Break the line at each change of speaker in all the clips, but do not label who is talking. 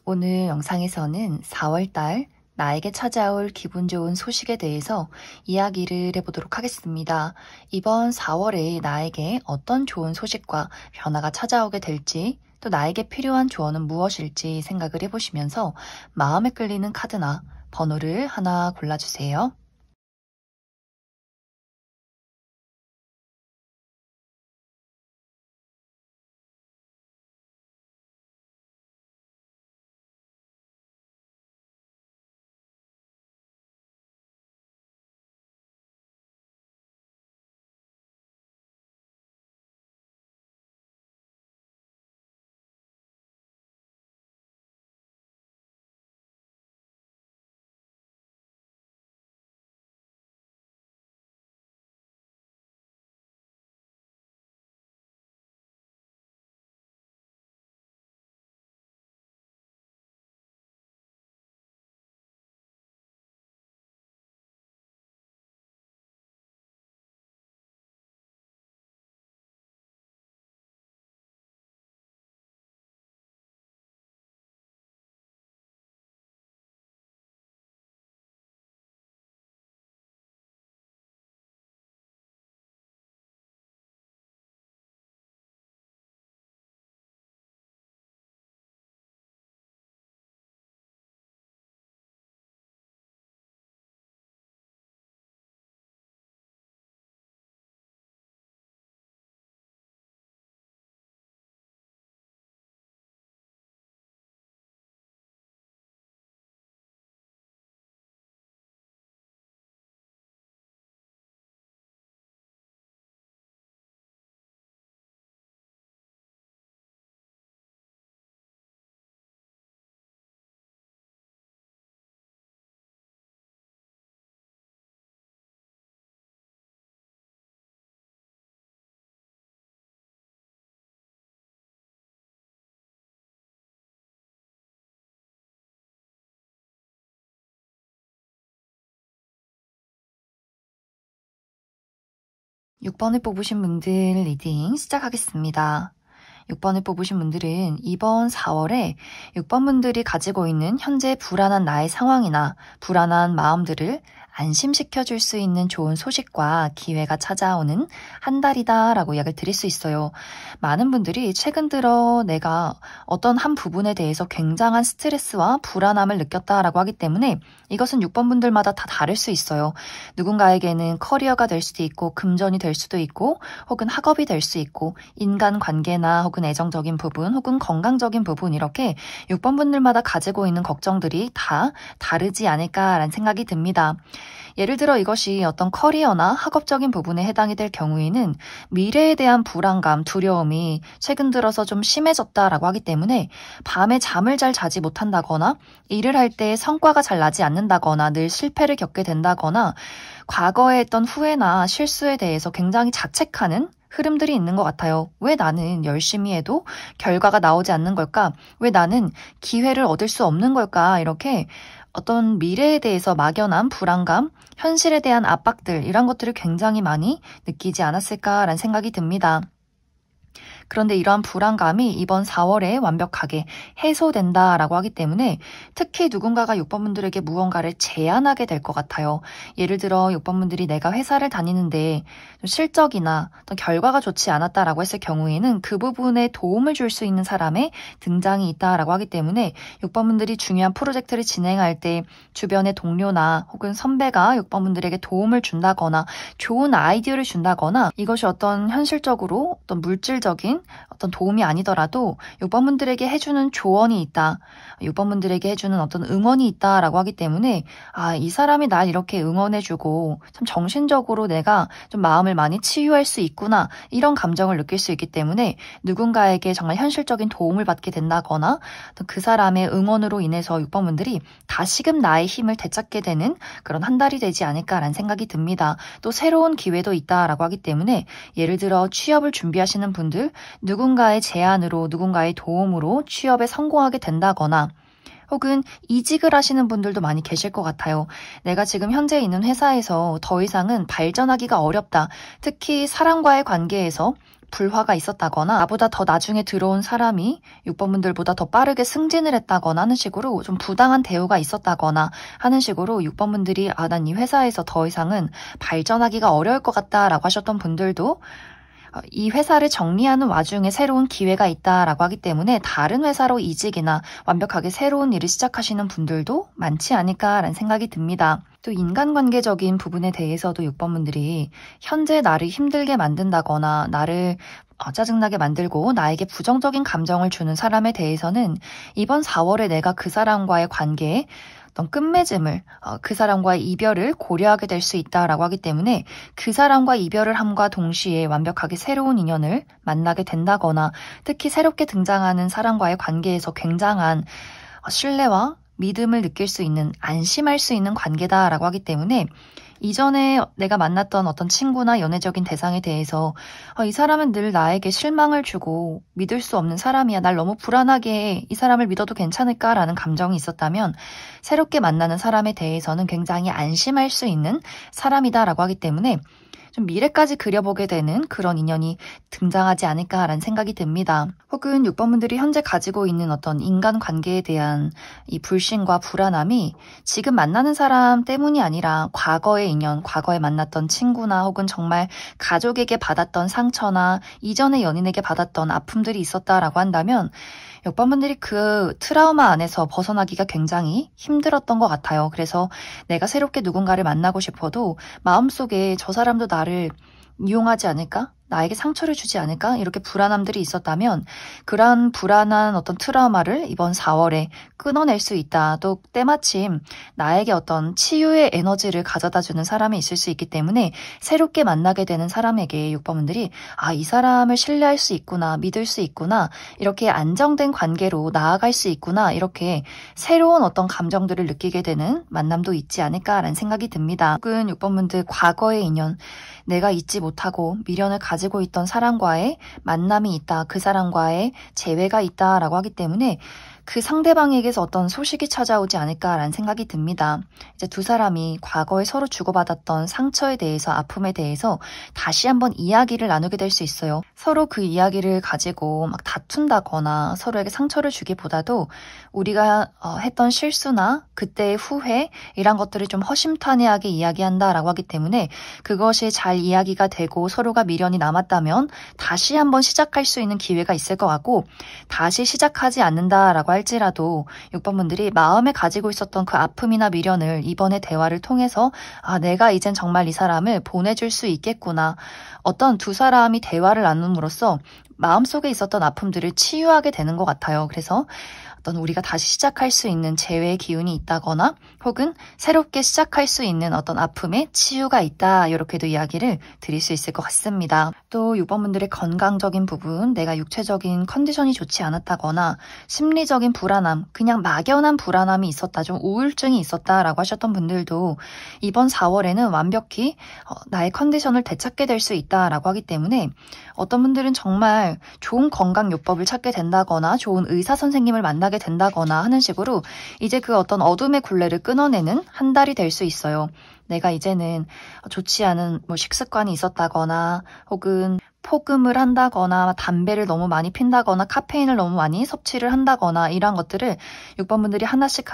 오늘 영상에서는 4월달 나에게 찾아올 기분 좋은 소식에 대해서 이야기를 해보도록 하겠습니다. 이번 4월에 나에게 어떤 좋은 소식과 변화가 찾아오게 될지, 또 나에게 필요한 조언은 무엇일지 생각을 해보시면서 마음에 끌리는 카드나 번호를 하나 골라주세요. 육 번을 뽑으신 분들 리딩 시작하겠습니다. 6번을 뽑으신 분들은 이번 4월에 6번 분들이 가지고 있는 현재 불안한 나의 상황이나 불안한 마음들을 안심시켜줄 수 있는 좋은 소식과 기회가 찾아오는 한 달이다 라고 이야기를 드릴 수 있어요. 많은 분들이 최근 들어 내가 어떤 한 부분에 대해서 굉장한 스트레스와 불안함을 느꼈다라고 하기 때문에 이것은 6번 분들마다 다 다를 수 있어요. 누군가에게는 커리어가 될 수도 있고 금전이 될 수도 있고 혹은 학업이 될 수 있고 인간관계나 혹은 애정적인 부분 혹은 건강적인 부분 이렇게 6번 분들마다 가지고 있는 걱정들이 다 다르지 않을까라는 생각이 듭니다. 예를 들어 이것이 어떤 커리어나 학업적인 부분에 해당이 될 경우에는 미래에 대한 불안감, 두려움이 최근 들어서 좀 심해졌다라고 하기 때문에 밤에 잠을 잘 자지 못한다거나 일을 할 때 성과가 잘 나지 않는다거나 늘 실패를 겪게 된다거나 과거에 했던 후회나 실수에 대해서 굉장히 자책하는 흐름들이 있는 것 같아요. 왜 나는 열심히 해도 결과가 나오지 않는 걸까? 왜 나는 기회를 얻을 수 없는 걸까? 이렇게 어떤 미래에 대해서 막연한 불안감, 현실에 대한 압박들 이런 것들을 굉장히 많이 느끼지 않았을까라는 생각이 듭니다. 그런데 이러한 불안감이 이번 4월에 완벽하게 해소된다라고 하기 때문에 특히 누군가가 6번분들에게 무언가를 제안하게 될 것 같아요. 예를 들어 6번분들이 내가 회사를 다니는데 실적이나 어떤 결과가 좋지 않았다라고 했을 경우에는 그 부분에 도움을 줄 수 있는 사람의 등장이 있다라고 하기 때문에 6번분들이 중요한 프로젝트를 진행할 때 주변의 동료나 혹은 선배가 6번분들에게 도움을 준다거나 좋은 아이디어를 준다거나 이것이 어떤 현실적으로 어떤 물질적인 어떤 도움이 아니더라도 6번분들에게 해주는 조언이 있다. 6번분들에게 해주는 어떤 응원이 있다라고 하기 때문에 이 사람이 날 이렇게 응원해주고 참 정신적으로 내가 좀 마음을 많이 치유할 수 있구나 이런 감정을 느낄 수 있기 때문에 누군가에게 정말 현실적인 도움을 받게 된다거나 그 사람의 응원으로 인해서 6번분들이 다시금 나의 힘을 되찾게 되는 그런 한 달이 되지 않을까라는 생각이 듭니다. 또 새로운 기회도 있다라고 하기 때문에 예를 들어 취업을 준비하시는 분들 누군가의 제안으로 누군가의 도움으로 취업에 성공하게 된다거나 혹은 이직을 하시는 분들도 많이 계실 것 같아요. 내가 지금 현재 있는 회사에서 더 이상은 발전하기가 어렵다. 특히 사람과의 관계에서 불화가 있었다거나 나보다 더 나중에 들어온 사람이 6번분들보다 더 빠르게 승진을 했다거나 하는 식으로 좀 부당한 대우가 있었다거나 하는 식으로 6번분들이 난 이 회사에서 더 이상은 발전하기가 어려울 것 같다라고 하셨던 분들도 이 회사를 정리하는 와중에 새로운 기회가 있다라고 하기 때문에 다른 회사로 이직이나 완벽하게 새로운 일을 시작하시는 분들도 많지 않을까라는 생각이 듭니다. 또 인간관계적인 부분에 대해서도 6번분들이 현재 나를 힘들게 만든다거나 나를 짜증나게 만들고 나에게 부정적인 감정을 주는 사람에 대해서는 이번 4월에 내가 그 사람과의 관계에 어떤 끝맺음을, 그 사람과의 이별을 고려하게 될 수 있다라고 하기 때문에 그 사람과 이별을 함과 동시에 완벽하게 새로운 인연을 만나게 된다거나 특히 새롭게 등장하는 사람과의 관계에서 굉장한 신뢰와 믿음을 느낄 수 있는, 안심할 수 있는 관계다라고 하기 때문에 이전에 내가 만났던 어떤 친구나 연애적인 대상에 대해서 이 사람은 늘 나에게 실망을 주고 믿을 수 없는 사람이야. 날 너무 불안하게 이 사람을 믿어도 괜찮을까라는 감정이 있었다면 새롭게 만나는 사람에 대해서는 굉장히 안심할 수 있는 사람이다라고 하기 때문에 좀 미래까지 그려보게 되는 그런 인연이 등장하지 않을까라는 생각이 듭니다. 혹은 6번분들이 현재 가지고 있는 어떤 인간관계에 대한 이 불신과 불안함이 지금 만나는 사람 때문이 아니라 과거의 인연, 과거에 만났던 친구나 혹은 정말 가족에게 받았던 상처나 이전의 연인에게 받았던 아픔들이 있었다라고 한다면 6번분들이 그 트라우마 안에서 벗어나기가 굉장히 힘들었던 것 같아요. 그래서 내가 새롭게 누군가를 만나고 싶어도 마음속에 저 사람도 나를 이용하지 않을까? 나에게 상처를 주지 않을까? 이렇게 불안함들이 있었다면 그러한 불안한 어떤 트라우마를 이번 4월에 끊어낼 수 있다. 또 때마침 나에게 어떤 치유의 에너지를 가져다주는 사람이 있을 수 있기 때문에 새롭게 만나게 되는 사람에게 6번분들이 이 사람을 신뢰할 수 있구나, 믿을 수 있구나, 이렇게 안정된 관계로 나아갈 수 있구나, 이렇게 새로운 어떤 감정들을 느끼게 되는 만남도 있지 않을까라는 생각이 듭니다. 혹은 6번분들 과거의 인연, 내가 잊지 못하고 미련을 가지고 있던 사람과의 만남이 있다. 그 사람과의 재회가 있다라고 하기 때문에 그 상대방에게서 어떤 소식이 찾아오지 않을까라는 생각이 듭니다. 이제 두 사람이 과거에 서로 주고받았던 상처에 대해서, 아픔에 대해서 다시 한번 이야기를 나누게 될 수 있어요. 서로 그 이야기를 가지고 막 다툰다거나 서로에게 상처를 주기보다도 우리가 했던 실수나 그때의 후회 이런 것들을 좀 허심탄회하게 이야기한다라고 하기 때문에 그것이 잘 이야기가 되고 서로가 미련이 남았다면 다시 한번 시작할 수 있는 기회가 있을 것 같고, 다시 시작하지 않는다라고 할지라도 6번분들이 마음에 가지고 있었던 그 아픔이나 미련을 이번에 대화를 통해서 내가 이젠 정말 이 사람을 보내줄 수 있겠구나. 어떤 두 사람이 대화를 나눔으로써 마음속에 있었던 아픔들을 치유하게 되는 것 같아요. 그래서 어떤 우리가 다시 시작할 수 있는 재회의 기운이 있다거나 혹은 새롭게 시작할 수 있는 어떤 아픔의 치유가 있다. 이렇게도 이야기를 드릴 수 있을 것 같습니다. 또 6번분들의 건강적인 부분, 내가 육체적인 컨디션이 좋지 않았다거나 심리적인 불안함, 그냥 막연한 불안함이 있었다, 좀 우울증이 있었다라고 하셨던 분들도 이번 4월에는 완벽히 나의 컨디션을 되찾게 될 수 있다라고 하기 때문에 어떤 분들은 정말 좋은 건강요법을 찾게 된다거나 좋은 의사 선생님을 만나게 된다거나 하는 식으로 이제 그 어떤 어둠의 굴레를 끊어내는 한 달이 될 수 있어요. 내가 이제는 좋지 않은 식습관이 있었다거나 혹은 폭음을 한다거나 담배를 너무 많이 핀다거나 카페인을 너무 많이 섭취를 한다거나 이런 것들을 6번분들이 하나씩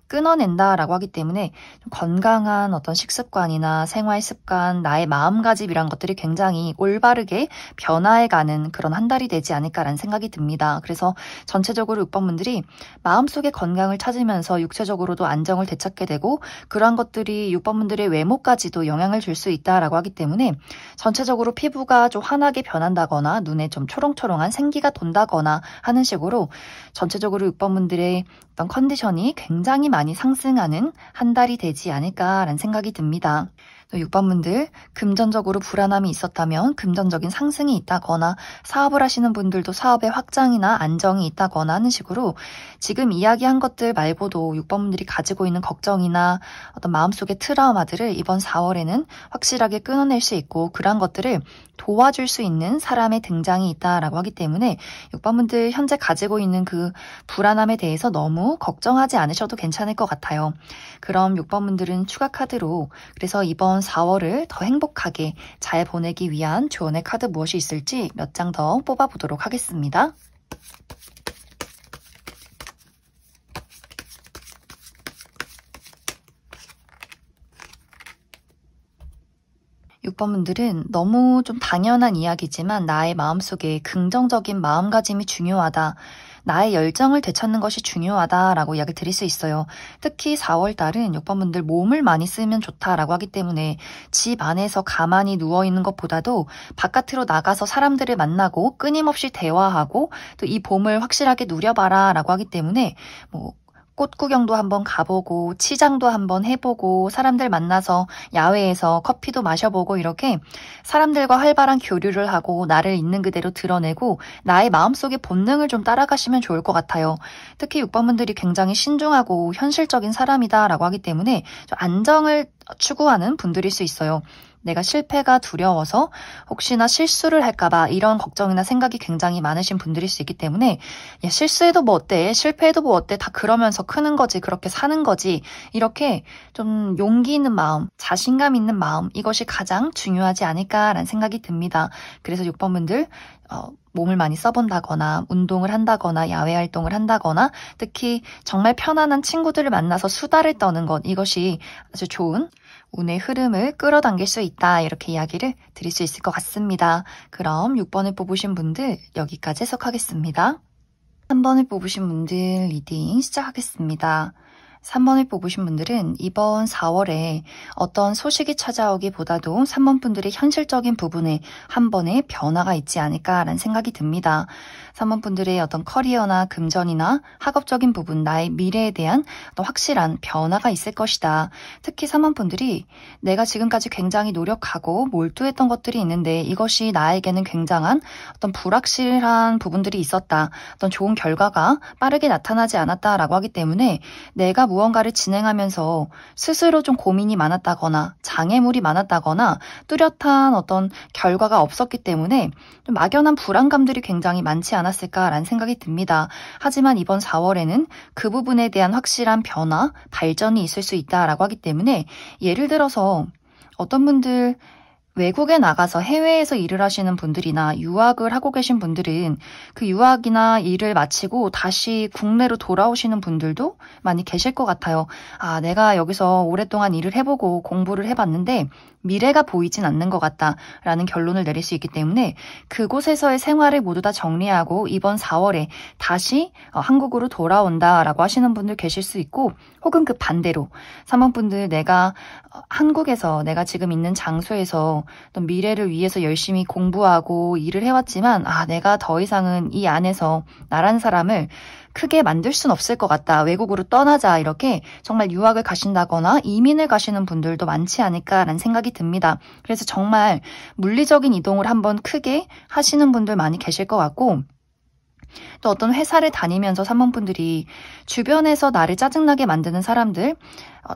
끊어낸다라고 하기 때문에 좀 건강한 어떤 식습관이나 생활 습관, 나의 마음가짐 이런 것들이 굉장히 올바르게 변화해가는 그런 한 달이 되지 않을까라는 생각이 듭니다. 그래서 전체적으로 6번분들이 마음속의 건강을 찾으면서 육체적으로도 안정을 되찾게 되고 그러한 것들이 6번분들의 외모까지도 영향을 줄 수 있다라고 하기 때문에 전체적으로 피부가 좀 환하게 변한다거나 눈에 좀 초롱초롱한 생기가 돈다거나 하는 식으로 전체적으로 6번분들의 어떤 컨디션이 굉장히 많이 상승하는 한 달이 되지 않을까라는 생각이 듭니다. 또 6번분들 금전적으로 불안함이 있었다면 금전적인 상승이 있다거나 사업을 하시는 분들도 사업의 확장이나 안정이 있다거나 하는 식으로 지금 이야기한 것들 말고도 6번분들이 가지고 있는 걱정이나 어떤 마음속의 트라우마들을 이번 4월에는 확실하게 끊어낼 수 있고 그러한 것들을 도와줄 수 있는 사람의 등장이 있다라고 하기 때문에 6번분들 현재 가지고 있는 그 불안함에 대해서 너무 걱정하지 않으셔도 괜찮을 것 같아요. 그럼 6번분들은 추가 카드로 그래서 이번 이번 4월을 더 행복하게 잘 보내기 위한 조언의 카드 무엇이 있을지 몇 장 더 뽑아보도록 하겠습니다. 6번 분들은 너무 좀 당연한 이야기지만 나의 마음속에 긍정적인 마음가짐이 중요하다. 나의 열정을 되찾는 것이 중요하다라고 이야기 드릴 수 있어요. 특히 4월달은 6번 분들 몸을 많이 쓰면 좋다라고 하기 때문에 집 안에서 가만히 누워있는 것보다도 바깥으로 나가서 사람들을 만나고 끊임없이 대화하고 또 이 봄을 확실하게 누려봐라 라고 하기 때문에 꽃 구경도 한번 가보고 치장도 한번 해보고 사람들 만나서 야외에서 커피도 마셔보고 이렇게 사람들과 활발한 교류를 하고 나를 있는 그대로 드러내고 나의 마음속의 본능을 좀 따라가시면 좋을 것 같아요. 특히 6번분들이 굉장히 신중하고 현실적인 사람이다라고 하기 때문에 좀 안정을 추구하는 분들일 수 있어요. 내가 실패가 두려워서 혹시나 실수를 할까봐 이런 걱정이나 생각이 굉장히 많으신 분들일 수 있기 때문에 야, 실수해도 뭐 어때? 실패해도 뭐 어때? 다 그러면서 크는 거지. 그렇게 사는 거지. 이렇게 좀 용기 있는 마음, 자신감 있는 마음 이것이 가장 중요하지 않을까라는 생각이 듭니다. 그래서 6번 분들 몸을 많이 써본다거나 운동을 한다거나 야외 활동을 한다거나 특히 정말 편안한 친구들을 만나서 수다를 떠는 것 이것이 아주 좋은 운의 흐름을 끌어당길 수 있다 이렇게 이야기를 드릴 수 있을 것 같습니다. 그럼 6번을 뽑으신 분들 여기까지 해석하겠습니다. 3번을 뽑으신 분들 리딩 시작하겠습니다. 3번을 뽑으신 분들은 이번 4월에 어떤 소식이 찾아오기보다도 3번 분들의 현실적인 부분에 한 번의 변화가 있지 않을까라는 생각이 듭니다. 3번 분들의 어떤 커리어나 금전이나 학업적인 부분, 나의 미래에 대한 어떤 확실한 변화가 있을 것이다. 특히 3번 분들이 내가 지금까지 굉장히 노력하고 몰두했던 것들이 있는데 이것이 나에게는 굉장한 어떤 불확실한 부분들이 있었다. 어떤 좋은 결과가 빠르게 나타나지 않았다라고 하기 때문에 내가 무언가를 진행하면서 스스로 좀 고민이 많았다거나 장애물이 많았다거나 뚜렷한 어떤 결과가 없었기 때문에 좀 막연한 불안감들이 굉장히 많지 않았을까라는 생각이 듭니다. 하지만 이번 4월에는 그 부분에 대한 확실한 변화, 발전이 있을 수 있다라고 하기 때문에 예를 들어서 어떤 분들 외국에 나가서 해외에서 일을 하시는 분들이나 유학을 하고 계신 분들은 그 유학이나 일을 마치고 다시 국내로 돌아오시는 분들도 많이 계실 것 같아요. 아, 내가 여기서 오랫동안 일을 해보고 공부를 해봤는데 미래가 보이진 않는 것 같다라는 결론을 내릴 수 있기 때문에 그곳에서의 생활을 모두 다 정리하고 이번 4월에 다시 한국으로 돌아온다라고 하시는 분들 계실 수 있고 혹은 그 반대로 3번 분들 내가 한국에서 내가 지금 있는 장소에서 어떤 미래를 위해서 열심히 공부하고 일을 해왔지만 내가 더 이상은 이 안에서 나라는 사람을 크게 만들 순 없을 것 같다. 외국으로 떠나자. 이렇게 정말 유학을 가신다거나 이민을 가시는 분들도 많지 않을까라는 생각이 듭니다. 그래서 정말 물리적인 이동을 한번 크게 하시는 분들 많이 계실 것 같고 또 어떤 회사를 다니면서 3번 분들이 주변에서 나를 짜증나게 만드는 사람들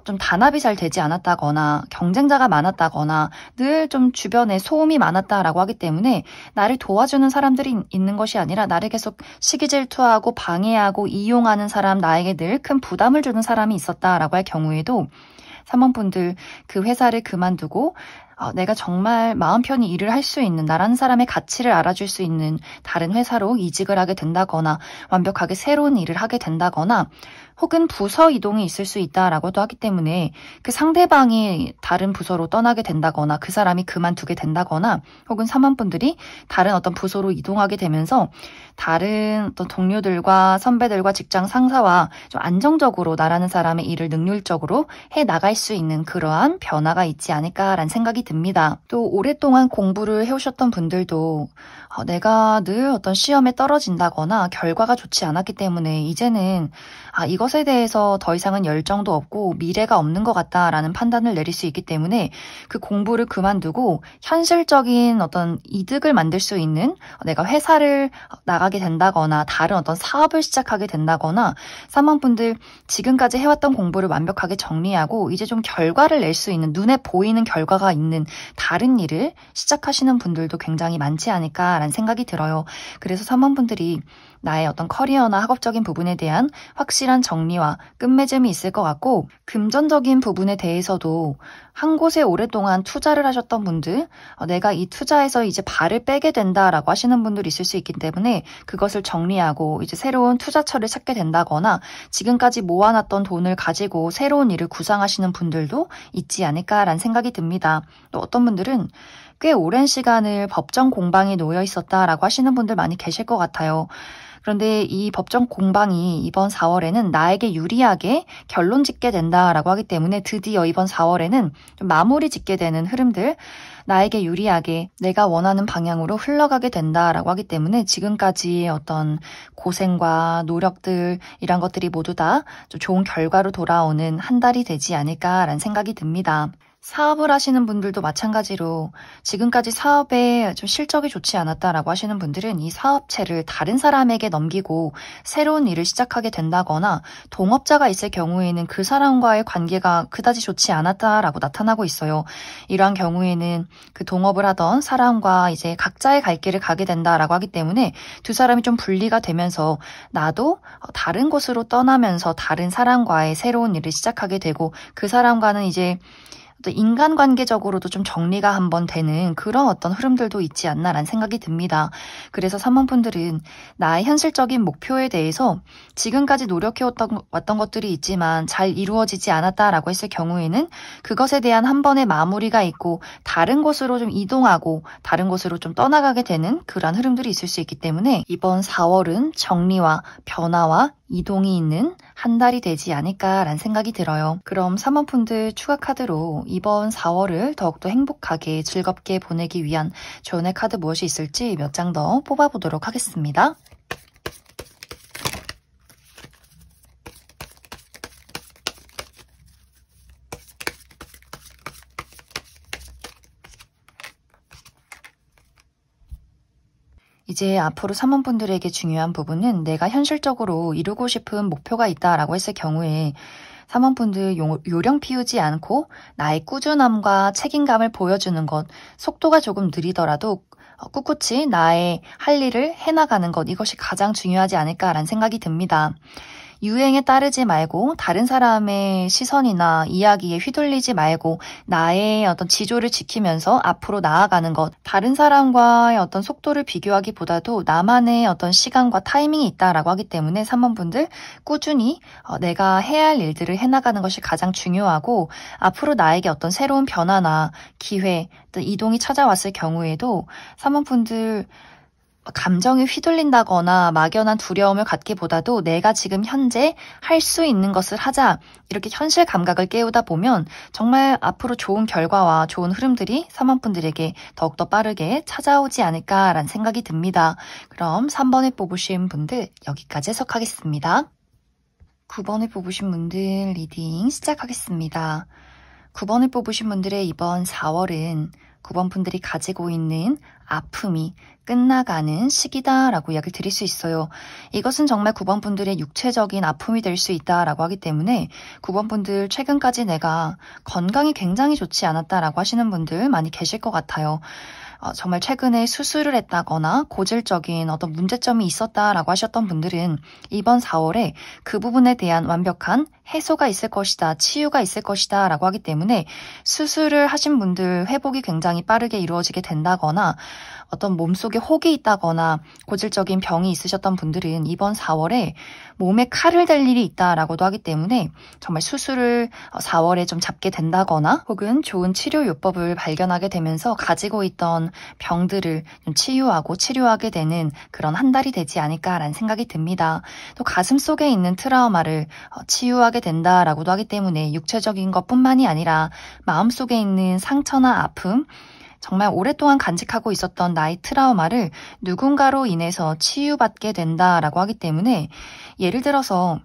좀 단합이 잘 되지 않았다거나 경쟁자가 많았다거나 늘 좀 주변에 소음이 많았다라고 하기 때문에 나를 도와주는 사람들이 있는 것이 아니라 나를 계속 시기질투하고 방해하고 이용하는 사람 나에게 늘 큰 부담을 주는 사람이 있었다라고 할 경우에도 3번 분들 그 회사를 그만두고 내가 정말 마음 편히 일을 할 수 있는 나라는 사람의 가치를 알아줄 수 있는 다른 회사로 이직을 하게 된다거나 완벽하게 새로운 일을 하게 된다거나 혹은 부서 이동이 있을 수 있다라고도 하기 때문에 그 상대방이 다른 부서로 떠나게 된다거나 그 사람이 그만두게 된다거나 혹은 3번 분들이 다른 어떤 부서로 이동하게 되면서 다른 어떤 동료들과 선배들과 직장 상사와 좀 안정적으로 나라는 사람의 일을 능률적으로 해 나갈 수 있는 그러한 변화가 있지 않을까라는 생각이 듭니다. 또 오랫동안 공부를 해오셨던 분들도 내가 늘 어떤 시험에 떨어진다거나 결과가 좋지 않았기 때문에 이제는 이것에 대해서 더 이상은 열정도 없고 미래가 없는 것 같다라는 판단을 내릴 수 있기 때문에 그 공부를 그만두고 현실적인 어떤 이득을 만들 수 있는 내가 회사를 나가게 된다거나 다른 어떤 사업을 시작하게 된다거나 3번 분들 지금까지 해왔던 공부를 완벽하게 정리하고 이제 좀 결과를 낼 수 있는 눈에 보이는 결과가 있는 다른 일을 시작하시는 분들도 굉장히 많지 않을까라는 생각이 들어요. 그래서 3번 분들이 나의 어떤 커리어나 학업적인 부분에 대한 확실한 정리와 끝맺음이 있을 것 같고, 금전적인 부분에 대해서도 한 곳에 오랫동안 투자를 하셨던 분들, 내가 이 투자에서 이제 발을 빼게 된다라고 하시는 분들이 있을 수 있기 때문에 그것을 정리하고 이제 새로운 투자처를 찾게 된다거나 지금까지 모아놨던 돈을 가지고 새로운 일을 구상하시는 분들도 있지 않을까라는 생각이 듭니다. 또 어떤 분들은 꽤 오랜 시간을 법정 공방에 놓여 있었다라고 하시는 분들 많이 계실 것 같아요. 그런데 이 법정 공방이 이번 4월에는 나에게 유리하게 결론 짓게 된다라고 하기 때문에 드디어 이번 4월에는 좀 마무리 짓게 되는 흐름들, 나에게 유리하게 내가 원하는 방향으로 흘러가게 된다라고 하기 때문에 지금까지의 어떤 고생과 노력들 이런 것들이 모두 다 좀 좋은 결과로 돌아오는 한 달이 되지 않을까라는 생각이 듭니다. 사업을 하시는 분들도 마찬가지로 지금까지 사업에 좀 실적이 좋지 않았다라고 하시는 분들은 이 사업체를 다른 사람에게 넘기고 새로운 일을 시작하게 된다거나 동업자가 있을 경우에는 그 사람과의 관계가 그다지 좋지 않았다라고 나타나고 있어요. 이러한 경우에는 그 동업을 하던 사람과 이제 각자의 갈 길을 가게 된다라고 하기 때문에 두 사람이 좀 분리가 되면서 나도 다른 곳으로 떠나면서 다른 사람과의 새로운 일을 시작하게 되고 그 사람과는 이제 또 인간관계적으로도 좀 정리가 한번 되는 그런 어떤 흐름들도 있지 않나라는 생각이 듭니다. 그래서 3번 분들은 나의 현실적인 목표에 대해서 지금까지 노력해왔던 것들이 있지만 잘 이루어지지 않았다라고 했을 경우에는 그것에 대한 한 번의 마무리가 있고 다른 곳으로 좀 이동하고 다른 곳으로 좀 떠나가게 되는 그런 흐름들이 있을 수 있기 때문에 이번 4월은 정리와 변화와 이동이 있는 한 달이 되지 않을까라는 생각이 들어요. 그럼 3번 분들 추가 카드로 이번 4월을 더욱더 행복하게 즐겁게 보내기 위한 조언의 카드 무엇이 있을지 몇 장 더 뽑아보도록 하겠습니다. 이제 앞으로 3번 분들에게 중요한 부분은 내가 현실적으로 이루고 싶은 목표가 있다라고 했을 경우에 3번 분들 요령 피우지 않고 나의 꾸준함과 책임감을 보여주는 것, 속도가 조금 느리더라도 꿋꿋이 나의 할 일을 해나가는 것, 이것이 가장 중요하지 않을까라는 생각이 듭니다. 유행에 따르지 말고 다른 사람의 시선이나 이야기에 휘둘리지 말고 나의 어떤 지조를 지키면서 앞으로 나아가는 것, 다른 사람과의 어떤 속도를 비교하기보다도 나만의 어떤 시간과 타이밍이 있다라고 하기 때문에 3번 분들 꾸준히 내가 해야 할 일들을 해나가는 것이 가장 중요하고 앞으로 나에게 어떤 새로운 변화나 기회, 또 이동이 찾아왔을 경우에도 3번 분들 감정에 휘둘린다거나 막연한 두려움을 갖기보다도 내가 지금 현재 할 수 있는 것을 하자, 이렇게 현실 감각을 깨우다 보면 정말 앞으로 좋은 결과와 좋은 흐름들이 3번 분들에게 더욱더 빠르게 찾아오지 않을까라는 생각이 듭니다. 그럼 3번을 뽑으신 분들 여기까지 해석하겠습니다. 9번을 뽑으신 분들 리딩 시작하겠습니다. 9번을 뽑으신 분들의 이번 4월은 9번 분들이 가지고 있는 아픔이 끝나가는 시기다라고 이야기를 드릴 수 있어요. 이것은 정말 9번 분들의 육체적인 아픔이 될 수 있다라고 하기 때문에 9번 분들 최근까지 내가 건강이 굉장히 좋지 않았다라고 하시는 분들 많이 계실 것 같아요. 정말 최근에 수술을 했다거나 고질적인 어떤 문제점이 있었다라고 하셨던 분들은 이번 4월에 그 부분에 대한 완벽한 해소가 있을 것이다, 치유가 있을 것이다 라고 하기 때문에 수술을 하신 분들 회복이 굉장히 빠르게 이루어지게 된다거나 어떤 몸속에 혹이 있다거나 고질적인 병이 있으셨던 분들은 이번 4월에 몸에 칼을 댈 일이 있다라고도 하기 때문에 정말 수술을 4월에 좀 잡게 된다거나 혹은 좋은 치료 요법을 발견하게 되면서 가지고 있던 병들을 좀 치유하고 치료하게 되는 그런 한 달이 되지 않을까라는 생각이 듭니다. 또 가슴 속에 있는 트라우마를 치유하게 된다라고도 하기 때문에 육체적인 것뿐만이 아니라 마음속에 있는 상처나 아픔, 정말 오랫동안 간직하고 있었던 나의 트라우마를 누군가로 인해서 치유받게 된다라고 하기 때문에 예를 들어서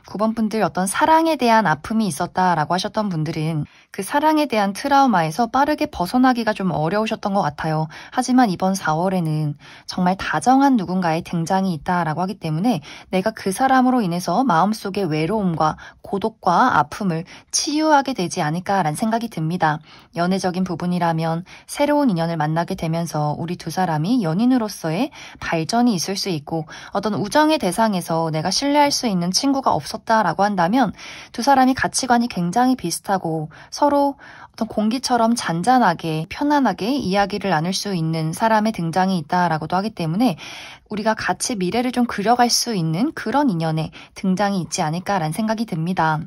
9번 분들 어떤 사랑에 대한 아픔이 있었다라고 하셨던 분들은 그 사랑에 대한 트라우마에서 빠르게 벗어나기가 좀 어려우셨던 것 같아요. 하지만 이번 4월에는 정말 다정한 누군가의 등장이 있다라고 하기 때문에 내가 그 사람으로 인해서 마음속의 외로움과 고독과 아픔을 치유하게 되지 않을까라는 생각이 듭니다. 연애적인 부분이라면 새로운 인연을 만나게 되면서 우리 두 사람이 연인으로서의 발전이 있을 수 있고 어떤 우정의 대상에서 내가 신뢰할 수 있는 친구가 없었다라고 한다면 두 사람이 가치관이 굉장히 비슷하고 서로 어떤 공기처럼 잔잔하게 편안하게 이야기를 나눌 수 있는 사람의 등장이 있다라고도 하기 때문에 우리가 같이 미래를 좀 그려갈 수 있는 그런 인연의 등장이 있지 않을까라는 생각이 듭니다.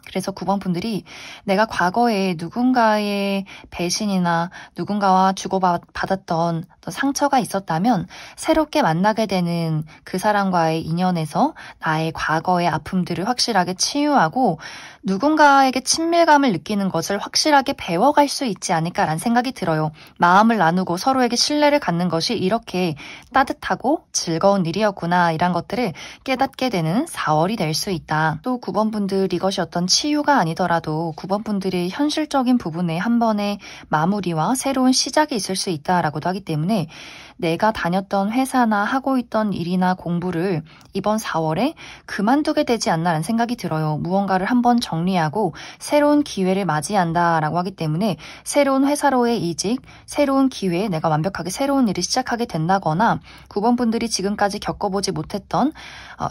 그래서 9번 분들이 내가 과거에 누군가의 배신이나 누군가와 주고받았던 어떤 상처가 있었다면 새롭게 만나게 되는 그 사람과의 인연에서 나의 과거의 아픔들을 확실하게 치유하고 누군가에게 친밀감을 느끼는 것을 확실하게 배워갈 수 있지 않을까라는 생각이 들어요. 마음을 나누고 서로에게 신뢰를 갖는 것이 이렇게 따뜻하고 즐거운 일이었구나 이란 것들을 깨닫게 되는 4월이 될 수 있다. 또 9번 분들 이것이 어떤 치유가 아니더라도 9번 분들의 현실적인 부분에 한 번의 마무리와 새로운 시작이 있을 수 있다라고도 하기 때문에 내가 다녔던 회사나 하고 있던 일이나 공부를 이번 4월에 그만두게 되지 않나라는 생각이 들어요. 무언가를 한번 정리하고 새로운 기회를 맞이한다라고 하기 때문에 새로운 회사로의 이직, 새로운 기회에 내가 완벽하게 새로운 일을 시작하게 된다거나 9번 분들이 지금까지 겪어보지 못했던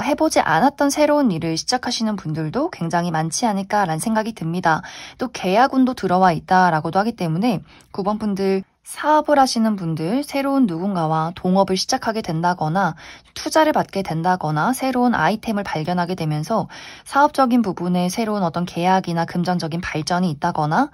해보지 않았던 새로운 일을 시작하시는 분들도 굉장히 많지 않을까라는 생각이 듭니다. 또 계약운도 들어와 있다라고도 하기 때문에 9번 분들 사업을 하시는 분들, 새로운 누군가와 동업을 시작하게 된다거나 투자를 받게 된다거나 새로운 아이템을 발견하게 되면서 사업적인 부분에 새로운 어떤 계약이나 금전적인 발전이 있다거나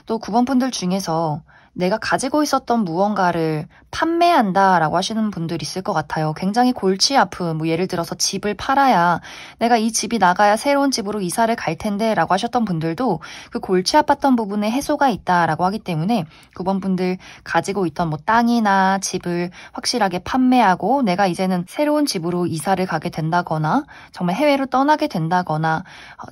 또 9번 분들 중에서 내가 가지고 있었던 무언가를 판매한다라고 하시는 분들 있을 것 같아요. 굉장히 골치 아픈 예를 들어서 집을 팔아야 내가 이 집이 나가야 새로운 집으로 이사를 갈 텐데 라고 하셨던 분들도 그 골치 아팠던 부분에 해소가 있다라고 하기 때문에 9번 분들 가지고 있던 땅이나 집을 확실하게 판매하고 내가 이제는 새로운 집으로 이사를 가게 된다거나 정말 해외로 떠나게 된다거나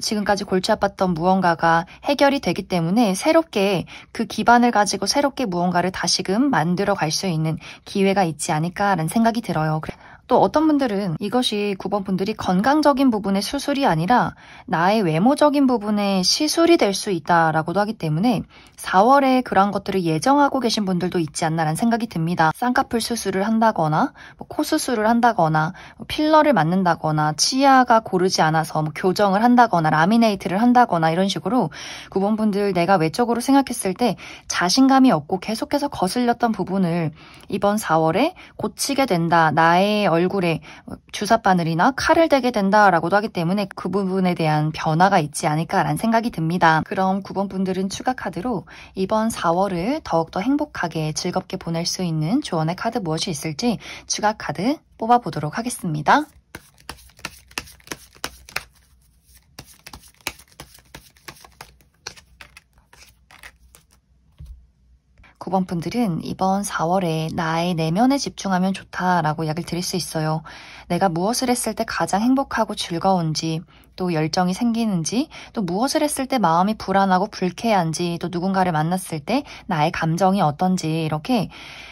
지금까지 골치 아팠던 무언가가 해결이 되기 때문에 새롭게 그 기반을 가지고 새롭게 무언가를 다시금 만들어 갈 수 있는 기회가 있지 않을까라는 생각이 들어요. 또 어떤 분들은 이것이 9번 분들이 건강적인 부분의 수술이 아니라 나의 외모적인 부분의 시술이 될 수 있다라고도 하기 때문에 4월에 그런 것들을 예정하고 계신 분들도 있지 않나라는 생각이 듭니다. 쌍꺼풀 수술을 한다거나 코 수술을 한다거나 필러를 맞는다거나 치아가 고르지 않아서 교정을 한다거나 라미네이트를 한다거나 이런 식으로 9번 분들 내가 외적으로 생각했을 때 자신감이 없고 계속해서 거슬렸던 부분을 이번 4월에 고치게 된다. 나의 얼굴에 주사바늘이나 칼을 대게 된다라고도 하기 때문에 그 부분에 대한 변화가 있지 않을까라는 생각이 듭니다. 그럼 9번 분들은 추가 카드로 이번 4월을 더욱더 행복하게 즐겁게 보낼 수 있는 조언의 카드 무엇이 있을지 추가 카드 뽑아보도록 하겠습니다. 9번 분들은 이번 4월에 나의 내면에 집중하면 좋다라고 이야기를 드릴 수 있어요. 내가 무엇을 했을 때 가장 행복하고 즐거운지, 또 열정이 생기는지, 또 무엇을 했을 때 마음이 불안하고 불쾌한지, 또 누군가를 만났을 때 나의 감정이 어떤지 이렇게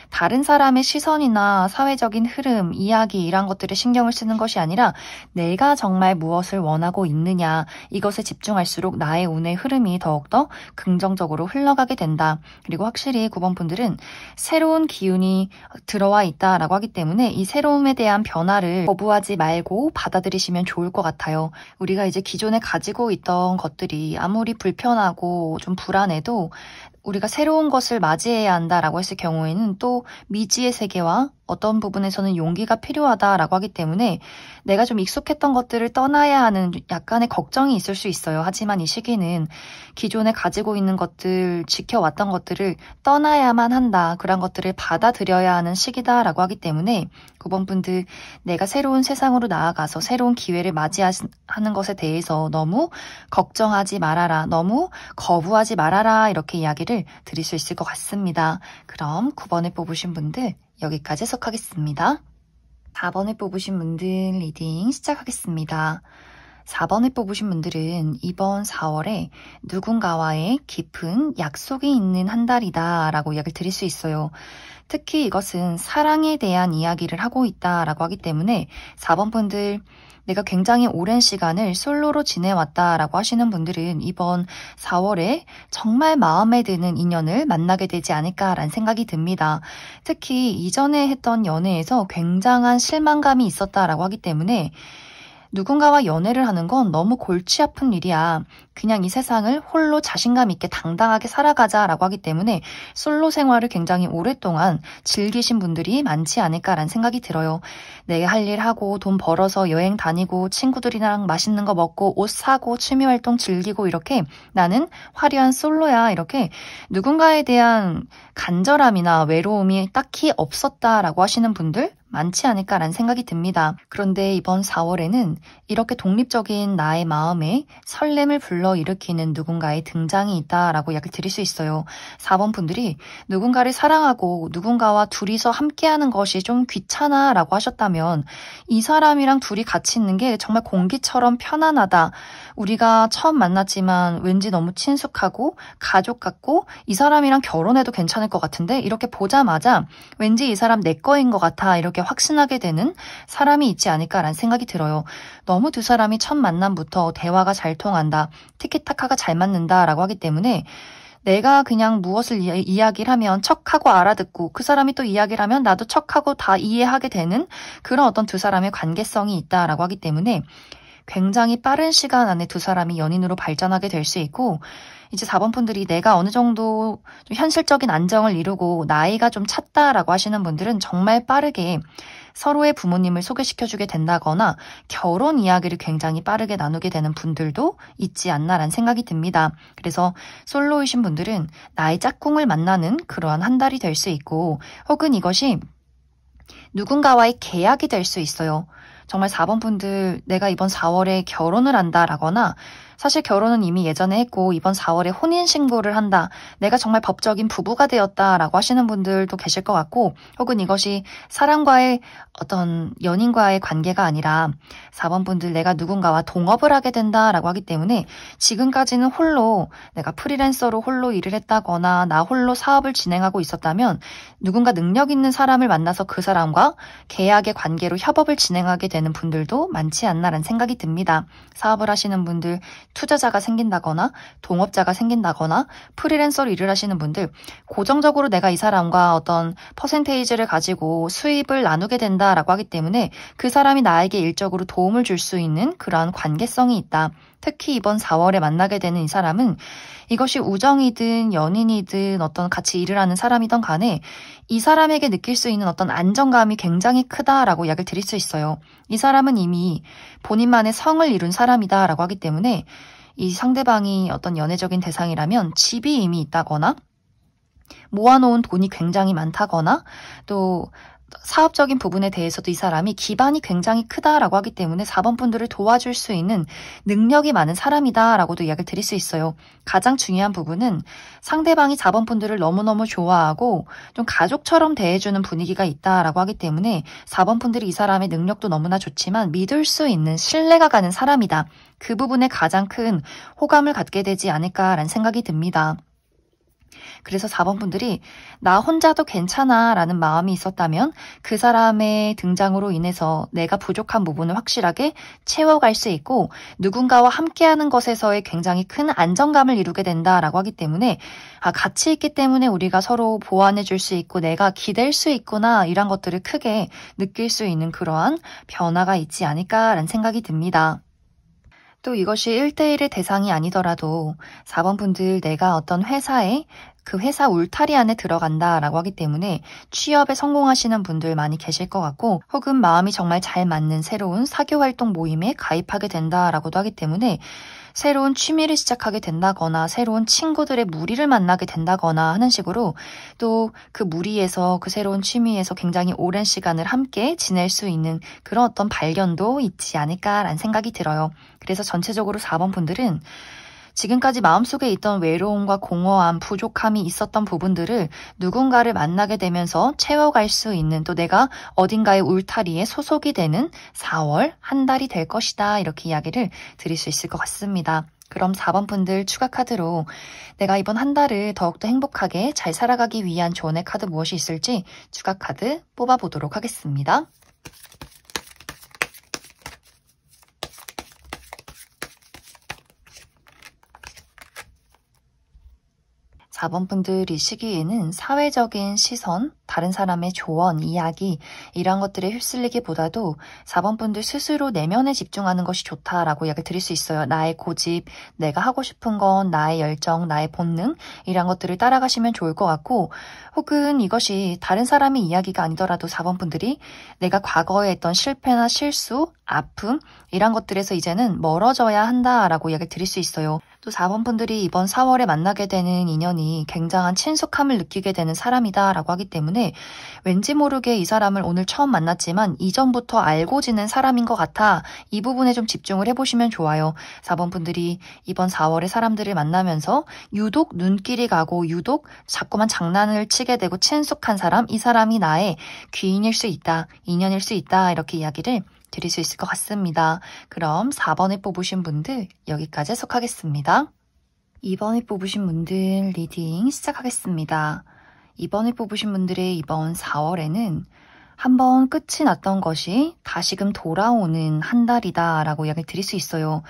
다른 사람의 시선이나 사회적인 흐름, 이야기 이런 것들에 신경을 쓰는 것이 아니라 내가 정말 무엇을 원하고 있느냐 이것에 집중할수록 나의 운의 흐름이 더욱더 긍정적으로 흘러가게 된다. 그리고 확실히 9번 분들은 새로운 기운이 들어와 있다라고 하기 때문에 이 새로움에 대한 변화를 거부하지 말고 받아들이시면 좋을 것 같아요. 우리가 이제 기존에 가지고 있던 것들이 아무리 불편하고 좀 불안해도 우리가 새로운 것을 맞이해야 한다라고 했을 경우에는 또 미지의 세계와 어떤 부분에서는 용기가 필요하다라고 하기 때문에 내가 좀 익숙했던 것들을 떠나야 하는 약간의 걱정이 있을 수 있어요. 하지만 이 시기는 기존에 가지고 있는 것들, 지켜왔던 것들을 떠나야만 한다. 그런 것들을 받아들여야 하는 시기다라고 하기 때문에 9번 분들 내가 새로운 세상으로 나아가서 새로운 기회를 맞이하는 것에 대해서 너무 걱정하지 말아라. 너무 거부하지 말아라. 이렇게 이야기를 드릴 수 있을 것 같습니다. 그럼 9번을 뽑으신 분들 여기까지 해석하겠습니다. 4번을 뽑으신 분들 리딩 시작하겠습니다. 4번을 뽑으신 분들은 이번 4월에 누군가와의 깊은 약속이 있는 한 달이다 라고 이야기를 드릴 수 있어요. 특히 이것은 사랑에 대한 이야기를 하고 있다라고 하기 때문에 4번 분들 내가 굉장히 오랜 시간을 솔로로 지내왔다라고 하시는 분들은 이번 4월에 정말 마음에 드는 인연을 만나게 되지 않을까라는 생각이 듭니다. 특히 이전에 했던 연애에서 굉장한 실망감이 있었다라고 하기 때문에 누군가와 연애를 하는 건 너무 골치 아픈 일이야. 그냥 이 세상을 홀로 자신감 있게 당당하게 살아가자라고 하기 때문에 솔로 생활을 굉장히 오랫동안 즐기신 분들이 많지 않을까라는 생각이 들어요. 내가 할 일 하고 돈 벌어서 여행 다니고 친구들이랑 맛있는 거 먹고 옷 사고 취미 활동 즐기고 이렇게 나는 화려한 솔로야 이렇게 누군가에 대한 간절함이나 외로움이 딱히 없었다라고 하시는 분들 많지 않을까라는 생각이 듭니다. 그런데 이번 4월에는 이렇게 독립적인 나의 마음에 설렘을 불러일으키는 누군가의 등장이 있다라고 이야기를 드릴 수 있어요. 4번 분들이 누군가를 사랑하고 누군가와 둘이서 함께하는 것이 좀 귀찮아라고 하셨다면 이 사람이랑 둘이 같이 있는 게 정말 공기처럼 편안하다. 우리가 처음 만났지만 왠지 너무 친숙하고 가족 같고 이 사람이랑 결혼해도 괜찮을 것 같은데 이렇게 보자마자 왠지 이 사람 내 거인 것 같아 이렇게 확신하게 되는 사람이 있지 않을까라는 생각이 들어요. 너무 두 사람이 첫 만남부터 대화가 잘 통한다, 티키타카가 잘 맞는다라고 하기 때문에 내가 그냥 무엇을 이야기를 하면 척하고 알아듣고 그 사람이 또 이야기를 하면 나도 척하고 다 이해하게 되는 그런 어떤 두 사람의 관계성이 있다라고 하기 때문에 굉장히 빠른 시간 안에 두 사람이 연인으로 발전하게 될 수 있고 이제 4번 분들이 내가 어느 정도 좀 현실적인 안정을 이루고 나이가 좀 찼다라고 하시는 분들은 정말 빠르게 서로의 부모님을 소개시켜주게 된다거나 결혼 이야기를 굉장히 빠르게 나누게 되는 분들도 있지 않나라는 생각이 듭니다. 그래서 솔로이신 분들은 나의 짝꿍을 만나는 그러한 한 달이 될 수 있고 혹은 이것이 누군가와의 계약이 될 수 있어요. 정말 4번 분들 내가 이번 4월에 결혼을 한다라거나 사실 결혼은 이미 예전에 했고 이번 4월에 혼인신고를 한다. 내가 정말 법적인 부부가 되었다라고 하시는 분들도 계실 것 같고 혹은 이것이 사람과의 어떤 연인과의 관계가 아니라 4번 분들 내가 누군가와 동업을 하게 된다라고 하기 때문에 지금까지는 홀로 내가 프리랜서로 홀로 일을 했다거나 나 홀로 사업을 진행하고 있었다면 누군가 능력 있는 사람을 만나서 그 사람과 계약의 관계로 협업을 진행하게 되는 분들도 많지 않나라는 생각이 듭니다. 사업을 하시는 분들 투자자가 생긴다거나 동업자가 생긴다거나 프리랜서로 일을 하시는 분들 고정적으로 내가 이 사람과 어떤 퍼센테이지를 가지고 수입을 나누게 된다라고 하기 때문에 그 사람이 나에게 일적으로 도움을 줄 수 있는 그러한 관계성이 있다. 특히 이번 4월에 만나게 되는 이 사람은 이것이 우정이든 연인이든 어떤 같이 일을 하는 사람이든 간에 이 사람에게 느낄 수 있는 어떤 안정감이 굉장히 크다라고 이야기를 드릴 수 있어요. 이 사람은 이미 본인만의 성을 이룬 사람이다라고 하기 때문에 이 상대방이 어떤 연애적인 대상이라면 집이 이미 있다거나 모아놓은 돈이 굉장히 많다거나 또 사업적인 부분에 대해서도 이 사람이 기반이 굉장히 크다라고 하기 때문에 4번 분들을 도와줄 수 있는 능력이 많은 사람이다라고도 이야기를 드릴 수 있어요. 가장 중요한 부분은 상대방이 4번 분들을 너무너무 좋아하고 좀 가족처럼 대해주는 분위기가 있다라고 하기 때문에 4번 분들이 이 사람의 능력도 너무나 좋지만 믿을 수 있는 신뢰가 가는 사람이다. 그 부분에 가장 큰 호감을 갖게 되지 않을까라는 생각이 듭니다. 그래서 4번 분들이 나 혼자도 괜찮아 라는 마음이 있었다면 그 사람의 등장으로 인해서 내가 부족한 부분을 확실하게 채워갈 수 있고 누군가와 함께하는 것에서의 굉장히 큰 안정감을 이루게 된다라고 하기 때문에 같이 있기 때문에 우리가 서로 보완해 줄 수 있고 내가 기댈 수 있구나 이런 것들을 크게 느낄 수 있는 그러한 변화가 있지 않을까라는 생각이 듭니다. 또 이것이 1대1의 대상이 아니더라도 4번 분들 내가 어떤 회사에 그 회사 울타리 안에 들어간다라고 하기 때문에 취업에 성공하시는 분들 많이 계실 것 같고 혹은 마음이 정말 잘 맞는 새로운 사교활동 모임에 가입하게 된다라고도 하기 때문에 새로운 취미를 시작하게 된다거나 새로운 친구들의 무리를 만나게 된다거나 하는 식으로 또 그 무리에서 그 새로운 취미에서 굉장히 오랜 시간을 함께 지낼 수 있는 그런 어떤 발견도 있지 않을까라는 생각이 들어요. 그래서 전체적으로 4번 분들은 지금까지 마음속에 있던 외로움과 공허함, 부족함이 있었던 부분들을 누군가를 만나게 되면서 채워갈 수 있는, 또 내가 어딘가의 울타리에 소속이 되는 4월 한 달이 될 것이다. 이렇게 이야기를 드릴 수 있을 것 같습니다. 그럼 4번 분들 추가 카드로 내가 이번 한 달을 더욱더 행복하게 잘 살아가기 위한 조언의 카드 무엇이 있을지 추가 카드 뽑아보도록 하겠습니다. 4번 분들 이 시기에는 사회적인 시선, 다른 사람의 조언, 이야기 이런 것들에 휩쓸리기보다도 4번 분들 스스로 내면에 집중하는 것이 좋다라고 이야기를 드릴 수 있어요. 나의 고집, 내가 하고 싶은 건, 나의 열정, 나의 본능 이런 것들을 따라가시면 좋을 것 같고, 혹은 이것이 다른 사람의 이야기가 아니더라도 4번 분들이 내가 과거에 했던 실패나 실수, 아픔 이런 것들에서 이제는 멀어져야 한다라고 이야기를 드릴 수 있어요. 또 4번 분들이 이번 4월에 만나게 되는 인연이 굉장한 친숙함을 느끼게 되는 사람이다라고 하기 때문에 왠지 모르게 이 사람을 오늘 처음 만났지만 이전부터 알고 지낸 사람인 것 같아. 이 부분에 좀 집중을 해보시면 좋아요. 4번 분들이 이번 4월에 사람들을 만나면서 유독 눈길이 가고 유독 자꾸만 장난을 치게 되고 친숙한 사람, 이 사람이 나의 귀인일 수 있다, 인연일 수 있다 이렇게 이야기를 드릴 수 있을 것 같습니다. 그럼 4번에 뽑으신 분들 여기까지 해석하겠습니다. 2번에 뽑으신 분들 리딩 시작하겠습니다. 2번에 뽑으신 분들의 이번 4월에는 한번 끝이 났던 것이 다시금 돌아오는 한 달이다 라고 이야기를 드릴 수 있어요.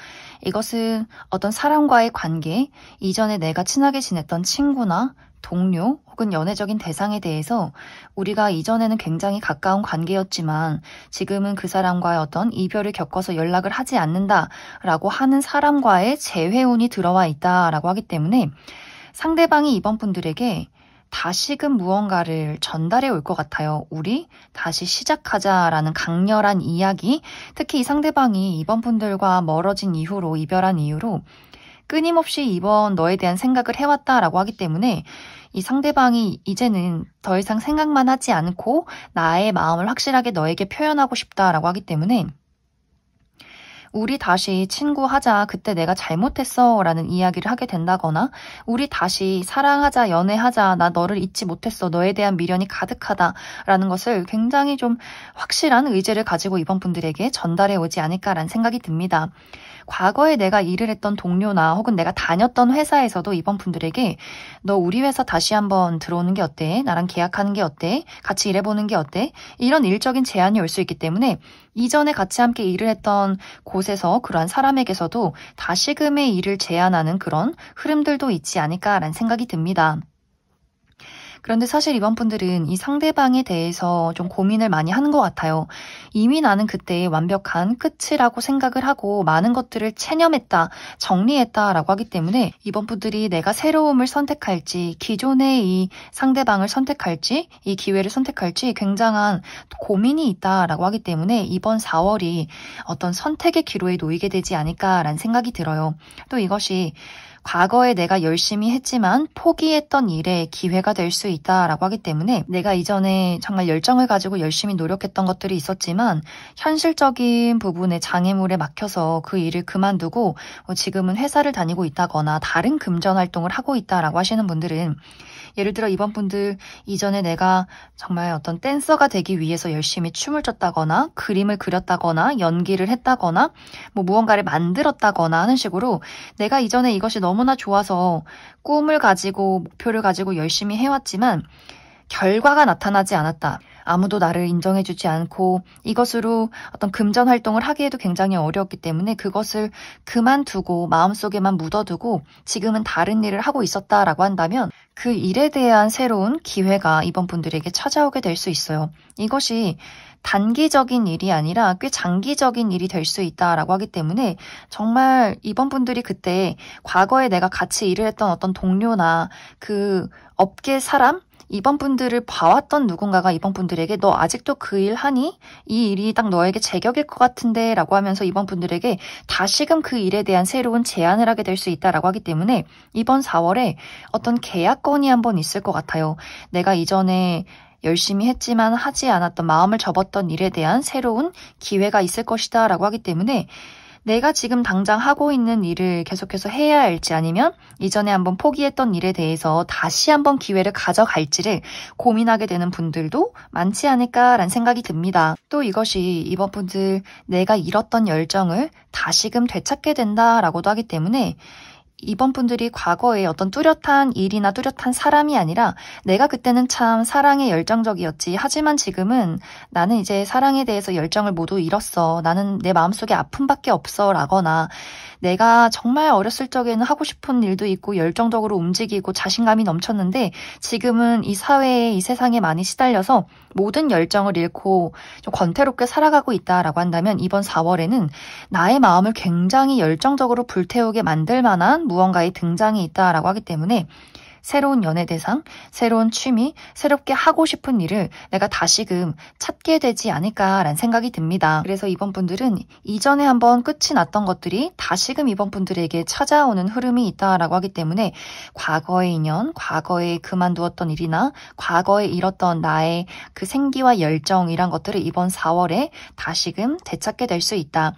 이것은 어떤 사람과의 관계, 이전에 내가 친하게 지냈던 친구나 동료 혹은 연애적인 대상에 대해서 우리가 이전에는 굉장히 가까운 관계였지만 지금은 그 사람과의 어떤 이별을 겪어서 연락을 하지 않는다라고 하는 사람과의 재회운이 들어와 있다라고 하기 때문에 상대방이 이번 분들에게 다시금 무언가를 전달해 올 것 같아요. 우리 다시 시작하자라는 강렬한 이야기, 특히 이 상대방이 이번 분들과 멀어진 이후로, 이별한 이후로 끊임없이 이번 너에 대한 생각을 해왔다라고 하기 때문에 이 상대방이 이제는 더 이상 생각만 하지 않고 나의 마음을 확실하게 너에게 표현하고 싶다라고 하기 때문에 우리 다시 친구하자, 그때 내가 잘못했어 라는 이야기를 하게 된다거나 우리 다시 사랑하자, 연애하자, 나 너를 잊지 못했어, 너에 대한 미련이 가득하다 라는 것을 굉장히 좀 확실한 의지를 가지고 이번 분들에게 전달해 오지 않을까라는 생각이 듭니다. 과거에 내가 일을 했던 동료나 혹은 내가 다녔던 회사에서도 이번 분들에게 너 우리 회사 다시 한번 들어오는 게 어때? 나랑 계약하는 게 어때? 같이 일해보는 게 어때? 이런 일적인 제안이 올 수 있기 때문에 이전에 같이 함께 일을 했던 곳에서 그러한 사람에게서도 다시금의 일을 제안하는 그런 흐름들도 있지 않을까라는 생각이 듭니다. 그런데 사실 이번 분들은 이 상대방에 대해서 좀 고민을 많이 하는 것 같아요. 이미 나는 그때 완벽한 끝이라고 생각을 하고 많은 것들을 체념했다, 정리했다라고 하기 때문에 이번 분들이 내가 새로움을 선택할지, 기존의 이 상대방을 선택할지, 이 기회를 선택할지 굉장한 고민이 있다라고 하기 때문에 이번 4월이 어떤 선택의 기로에 놓이게 되지 않을까라는 생각이 들어요. 또 이것이 과거에 내가 열심히 했지만 포기했던 일에 기회가 될 수 있다라고 하기 때문에 내가 이전에 정말 열정을 가지고 열심히 노력했던 것들이 있었지만 현실적인 부분에 장애물에 막혀서 그 일을 그만두고 지금은 회사를 다니고 있다거나 다른 금전 활동을 하고 있다라고 하시는 분들은 예를 들어 이번 분들 이전에 내가 정말 어떤 댄서가 되기 위해서 열심히 춤을 췄다거나 그림을 그렸다거나 연기를 했다거나 무언가를 만들었다거나 하는 식으로 내가 이전에 이것이 너무나 좋아서 꿈을 가지고 목표를 가지고 열심히 해왔지만 결과가 나타나지 않았다. 아무도 나를 인정해주지 않고 이것으로 어떤 금전 활동을 하기에도 굉장히 어려웠기 때문에 그것을 그만두고 마음속에만 묻어두고 지금은 다른 일을 하고 있었다라고 한다면 그 일에 대한 새로운 기회가 이번 분들에게 찾아오게 될 수 있어요. 이것이 단기적인 일이 아니라 꽤 장기적인 일이 될 수 있다라고 하기 때문에 정말 이번 분들이 그때 과거에 내가 같이 일을 했던 어떤 동료나 그 업계 사람 이번 분들을 봐왔던 누군가가 이번 분들에게 너 아직도 그 일 하니? 이 일이 딱 너에게 제격일 것 같은데 라고 하면서 이번 분들에게 다시금 그 일에 대한 새로운 제안을 하게 될 수 있다라고 하기 때문에 이번 4월에 어떤 계약건이 한번 있을 것 같아요. 내가 이전에 열심히 했지만 하지 않았던 마음을 접었던 일에 대한 새로운 기회가 있을 것이다 라고 하기 때문에 내가 지금 당장 하고 있는 일을 계속해서 해야 할지 아니면 이전에 한번 포기했던 일에 대해서 다시 한번 기회를 가져갈지를 고민하게 되는 분들도 많지 않을까라는 생각이 듭니다. 또 이것이 이번 분들 내가 잃었던 열정을 다시금 되찾게 된다라고도 하기 때문에 이번 분들이 과거에 어떤 뚜렷한 일이나 뚜렷한 사람이 아니라 내가 그때는 참 사랑에 열정적이었지. 하지만 지금은 나는 이제 사랑에 대해서 열정을 모두 잃었어. 나는 내 마음속에 아픔밖에 없어. 라거나 내가 정말 어렸을 적에는 하고 싶은 일도 있고 열정적으로 움직이고 자신감이 넘쳤는데 지금은 이 사회에 이 세상에 많이 시달려서 모든 열정을 잃고 좀 권태롭게 살아가고 있다라고 한다면 이번 4월에는 나의 마음을 굉장히 열정적으로 불태우게 만들 만한 무언가의 등장이 있다라고 하기 때문에 새로운 연애 대상, 새로운 취미, 새롭게 하고 싶은 일을 내가 다시금 찾게 되지 않을까라는 생각이 듭니다. 그래서 이번 분들은 이전에 한번 끝이 났던 것들이 다시금 이번 분들에게 찾아오는 흐름이 있다라고 하기 때문에 과거의 인연, 과거에 그만두었던 일이나 과거에 잃었던 나의 그 생기와 열정이란 것들을 이번 4월에 다시금 되찾게 될 수 있다.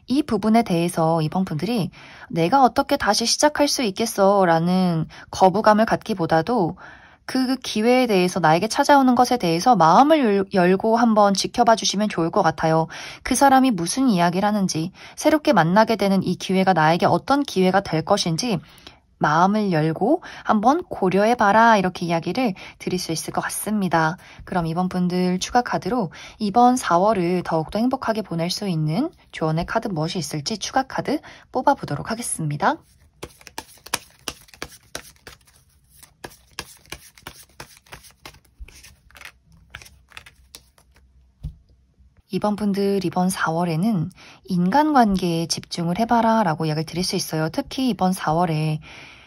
이 부분에 대해서 이번 분들이 내가 어떻게 다시 시작할 수 있겠어 라는 거부감을 갖기보다도 그 기회에 대해서 나에게 찾아오는 것에 대해서 마음을 열고 한번 지켜봐 주시면 좋을 것 같아요. 그 사람이 무슨 이야기를 하는지, 새롭게 만나게 되는 이 기회가 나에게 어떤 기회가 될 것인지 마음을 열고 한번 고려해봐라 이렇게 이야기를 드릴 수 있을 것 같습니다. 그럼 이번 분들 추가 카드로 이번 4월을 더욱더 행복하게 보낼 수 있는 조언의 카드 무엇이 있을지 추가 카드 뽑아보도록 하겠습니다. 이번 분들 이번 4월에는 인간관계에 집중을 해봐라 라고 이야기를 드릴 수 있어요. 특히 이번 4월에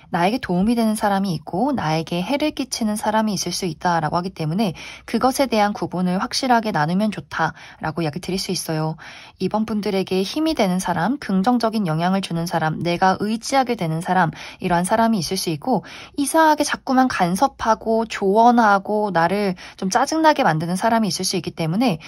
나에게 도움이 되는 사람이 있고 나에게 해를 끼치는 사람이 있을 수 있다라고 하기 때문에 그것에 대한 구분을 확실하게 나누면 좋다라고 이야기 드릴 수 있어요. 이번 분들에게 힘이 되는 사람, 긍정적인 영향을 주는 사람, 내가 의지하게 되는 사람, 이러한 사람이 있을 수 있고 이상하게 자꾸만 간섭하고 조언하고 나를 좀 짜증나게 만드는 사람이 있을 수 있기 때문에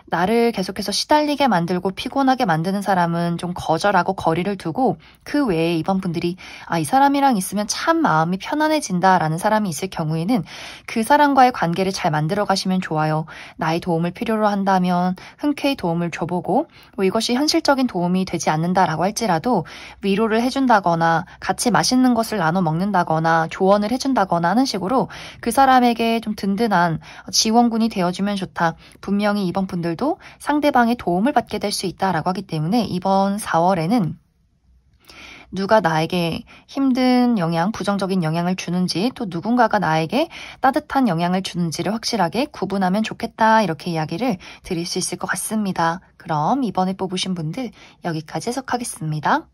나를 계속해서 시달리게 만들고 피곤하게 만드는 사람은 좀 거절하고 거리를 두고 그 외에 이번 분들이 이 사람이랑 있으면 참 마음이 편안해진다라는 사람이 있을 경우에는 그 사람과의 관계를 잘 만들어 가시면 좋아요. 나의 도움을 필요로 한다면 흔쾌히 도움을 줘보고 이것이 현실적인 도움이 되지 않는다라고 할지라도 위로를 해준다거나 같이 맛있는 것을 나눠 먹는다거나 조언을 해준다거나 하는 식으로 그 사람에게 좀 든든한 지원군이 되어주면 좋다. 분명히 이번 분들 도 상대방의 도움을 받게 될 수 있다라고 하기 때문에 이번 4월에는 누가 나에게 힘든 영향, 부정적인 영향을 주는지 또 누군가가 나에게 따뜻한 영향을 주는지를 확실하게 구분하면 좋겠다 이렇게 이야기를 드릴 수 있을 것 같습니다. 그럼 이번에 뽑으신 분들 여기까지 해석하겠습니다.